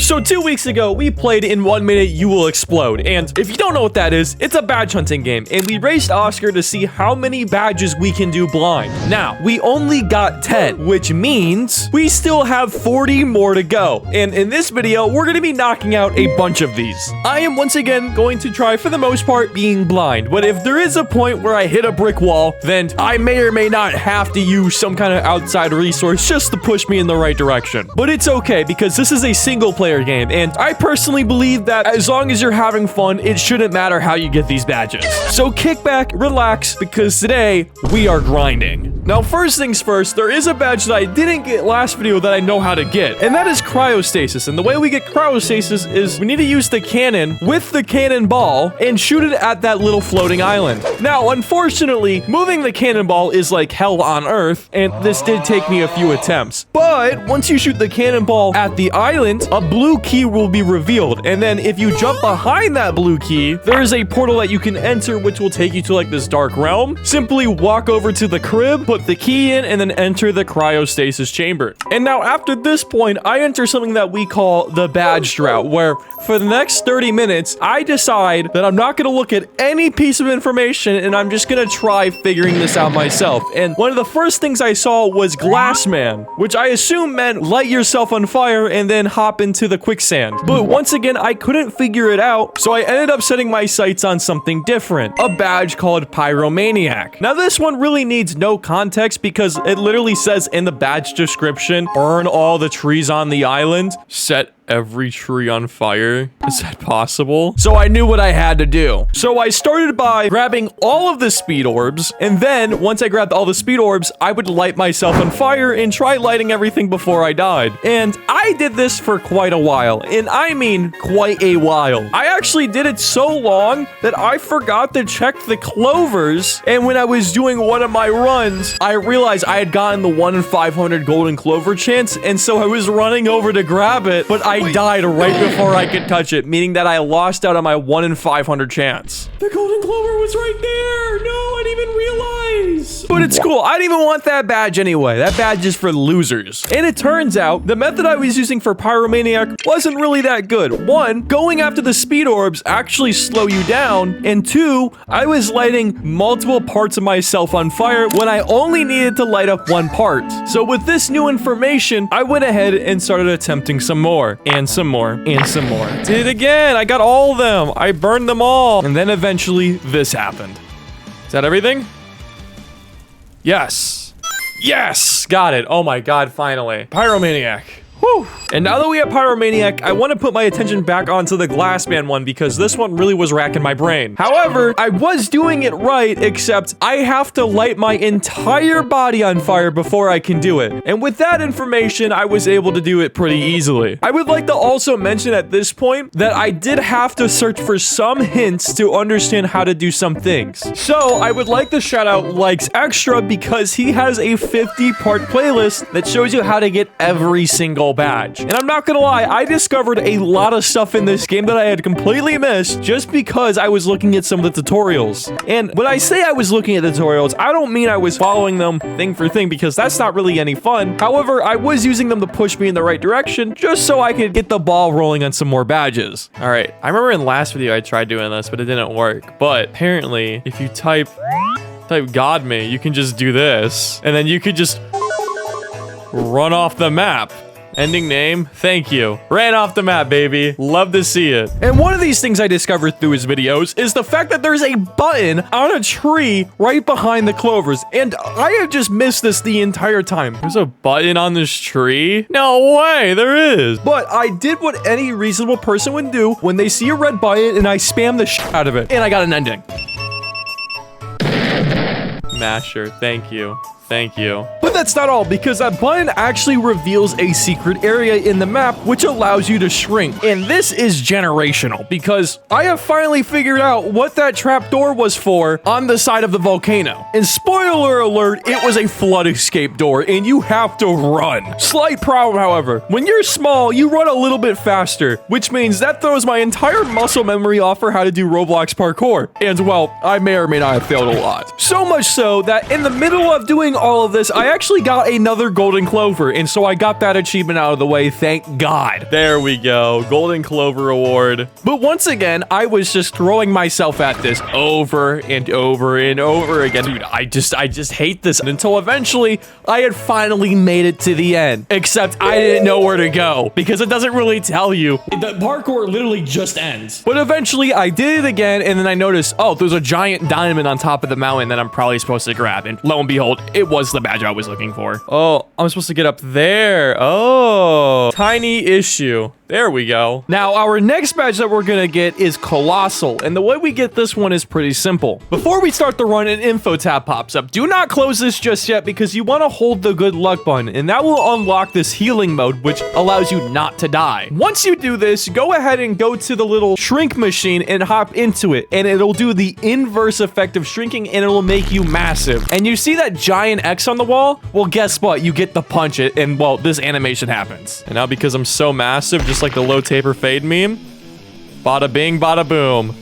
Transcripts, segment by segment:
So 2 weeks ago, we played In 1 Minute You Will Explode, and if you don't know what that is, it's a badge hunting game, and we raced Oscar to see how many badges we can do blind. Now, we only got 10, which means we still have 40 more to go, and in this video, we're going to be knocking out a bunch of these. I am once again going to try, for the most part, being blind, but if there is a point where I hit a brick wall, then I may or may not have to use some kind of outside resource just to push me in the right direction. But it's okay, because this is a single player game, and I personally believe that as long as you're having fun, it shouldn't matter how you get these badges. So kick back, relax, because today we are grinding. Now, first things first, there is a badge that I didn't get last video that I know how to get, and that is Cryostasis. And the way we get Cryostasis is we need to use the cannon with the cannonball and shoot it at that little floating island. Now, unfortunately, moving the cannonball is like hell on earth, and this did take me a few attempts. But once you shoot the cannonball at the island, a blue key will be revealed, and then if you jump behind that blue key, there is a portal that you can enter which will take you to like this dark realm. Simply walk over to the crib, put the key in, and then enter the cryostasis chamber. And now after this point, I enter something that we call the badge drought, where for the next 30 minutes, I decide that I'm not going to look at any piece of information, and I'm just going to try figuring this out myself. And one of the first things I saw was Glass Man, which I assume meant light yourself on fire and then hop into the quicksand. But once again, I couldn't figure it out, so I ended up setting my sights on something different, a badge called Pyromaniac. Now, this one really needs no context because it literally says in the badge description, burn all the trees on the island, set every tree on fire. Is that possible? So I knew what I had to do. So I started by grabbing all of the speed orbs, and then once I grabbed all the speed orbs, I would light myself on fire and try lighting everything before I died. And I did this for quite a while, and I mean quite a while. I actually did it so long that I forgot to check the clovers, and when I was doing one of my runs, I realized I had gotten the 1 in 500 golden clover chance, and so I was running over to grab it, but I died right before I could touch it, meaning that I lost out on my 1 in 500 chance. The golden clover was right there. No, I didn't even realize. But it's cool. I didn't even want that badge anyway. That badge is for losers. And it turns out the method I was using for Pyromaniac wasn't really that good. 1, going after the speed orbs actually slow you down. And 2, I was lighting multiple parts of myself on fire when I only needed to light up one part. So with this new information, I went ahead and started attempting some more. And some more, and some more. Did it again. I got all of them. I burned them all. And then eventually this happened. Is that everything? Yes. Yes. Got it. Oh my God, finally. Pyromaniac. Whew. And now that we have Pyromaniac, I want to put my attention back onto the Glassman one because this one really was racking my brain. However, I was doing it right, except I have to light my entire body on fire before I can do it. And with that information, I was able to do it pretty easily. I would like to also mention at this point that I did have to search for some hints to understand how to do some things. So I would like to shout out Likes Extra because he has a 50-part playlist that shows you how to get every single badge. And I'm not gonna lie, I discovered a lot of stuff in this game that I had completely missed just because I was looking at some of the tutorials. And when I say I was looking at the tutorials, I don't mean I was following them thing for thing because that's not really any fun. However, I was using them to push me in the right direction just so I could get the ball rolling on some more badges. All right, I remember in last video I tried doing this, but it didn't work. But apparently, if you type God me, you can just do this, and then you could just run off the map. Ending name, thank you. Ran off the map, baby. Love to see it. And one of these things I discovered through his videos is the fact that there's a button on a tree right behind the clovers. And I have just missed this the entire time. There's a button on this tree? No way, there is. But I did what any reasonable person would do when they see a red button and I spam the shit out of it. And I got an ending. Masher, thank you. Thank you. But that's not all, because that button actually reveals a secret area in the map which allows you to shrink. And this is generational, because I have finally figured out what that trapdoor was for on the side of the volcano. And spoiler alert, it was a flood escape door, and you have to run. Slight problem, however. When you're small, you run a little bit faster, which means that throws my entire muscle memory off for how to do Roblox parkour. And, well, I may or may not have failed a lot. So much so that in the middle of doing all of this, I actually got another golden clover, and so I got that achievement out of the way, thank God. There we go, golden clover award. But once again, I was just throwing myself at this over and over and over again. Dude, I just hate this until eventually I had finally made it to the end. Except I didn't know where to go because it doesn't really tell you. The parkour literally just ends. But eventually I did it again, and then I noticed, oh, there's a giant diamond on top of the mountain that I'm probably supposed to grab. And lo and behold, it was the badge I was looking for. Oh, I'm supposed to get up there. Oh, tiny issue. There we go. Now, our next badge that we're gonna get is Colossal, and the way we get this one is pretty simple. Before we start the run, an info tab pops up. Do not close this just yet because you want to hold the good luck button, and that will unlock this healing mode, which allows you not to die. Once you do this, go ahead and go to the little shrink machine and hop into it, and it'll do the inverse effect of shrinking, and it'll make you massive. And you see that giant X on the wall? Well, guess what? You get to punch it, and well, this animation happens. And now because I'm so massive, just like the low taper fade meme, bada bing, bada boom.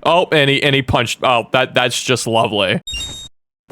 Oh, and he punched. Oh, that's just lovely.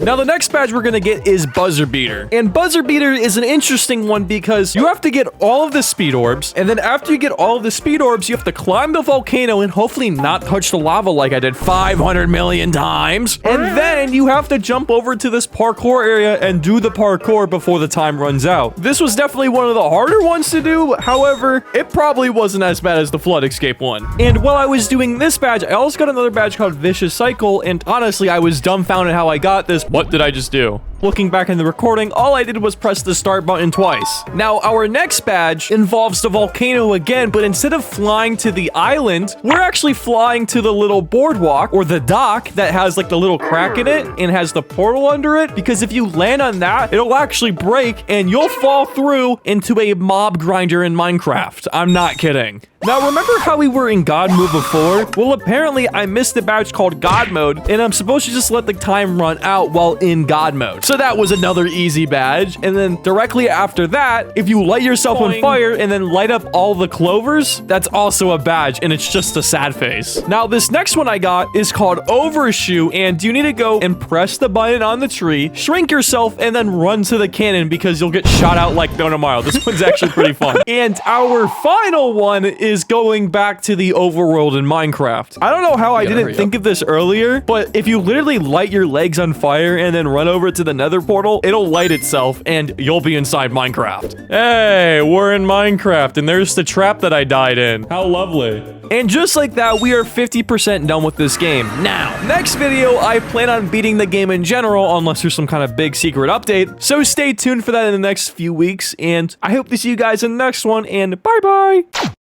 Now, the next badge we're gonna get is Buzzer Beater. And Buzzer Beater is an interesting one because you have to get all of the speed orbs, and then after you get all of the speed orbs, you have to climb the volcano and hopefully not touch the lava like I did 500 million times. And then you have to jump over to this parkour area and do the parkour before the time runs out. This was definitely one of the harder ones to do. However, it probably wasn't as bad as the Flood Escape one. And while I was doing this badge, I also got another badge called Vicious Cycle, and honestly, I was dumbfounded how I got this. What did I just do? Looking back in the recording, all I did was press the start button twice. Now, our next badge involves the volcano again, but instead of flying to the island, we're actually flying to the little boardwalk or the dock that has like the little crack in it and has the portal under it, because if you land on that, it'll actually break and you'll fall through into a mob grinder in Minecraft. I'm not kidding. Now, remember how we were in God Mode before? Well, apparently I missed the badge called God Mode, and I'm supposed to just let the time run out while in God Mode. So that was another easy badge. And then directly after that, if you light yourself on fire and then light up all the clovers, that's also a badge, and it's just a sad face. Now, this next one I got is called Overshoot, and you need to go and press the button on the tree, shrink yourself, and then run to the cannon because you'll get shot out like no tomorrow. This one's actually pretty fun. And our final one is going back to the overworld in Minecraft. I don't know how I didn't think of this earlier, but if you literally light your legs on fire and then run over to the nether portal, it'll light itself and you'll be inside Minecraft. Hey, we're in Minecraft and there's the trap that I died in. How lovely. And just like that, we are 50% done with this game. Now, next video, I plan on beating the game in general, unless there's some kind of big secret update. So stay tuned for that in the next few weeks, and I hope to see you guys in the next one, and bye-bye!